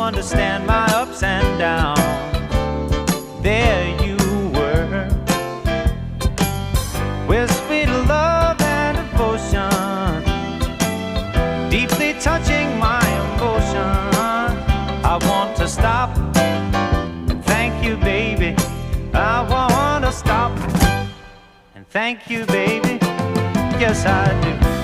understand my ups and downs. There you were, with sweet love and devotion, deeply touching my emotion. I want to stop and thank you, baby. I want to stop and thank you, baby. Yes, I do.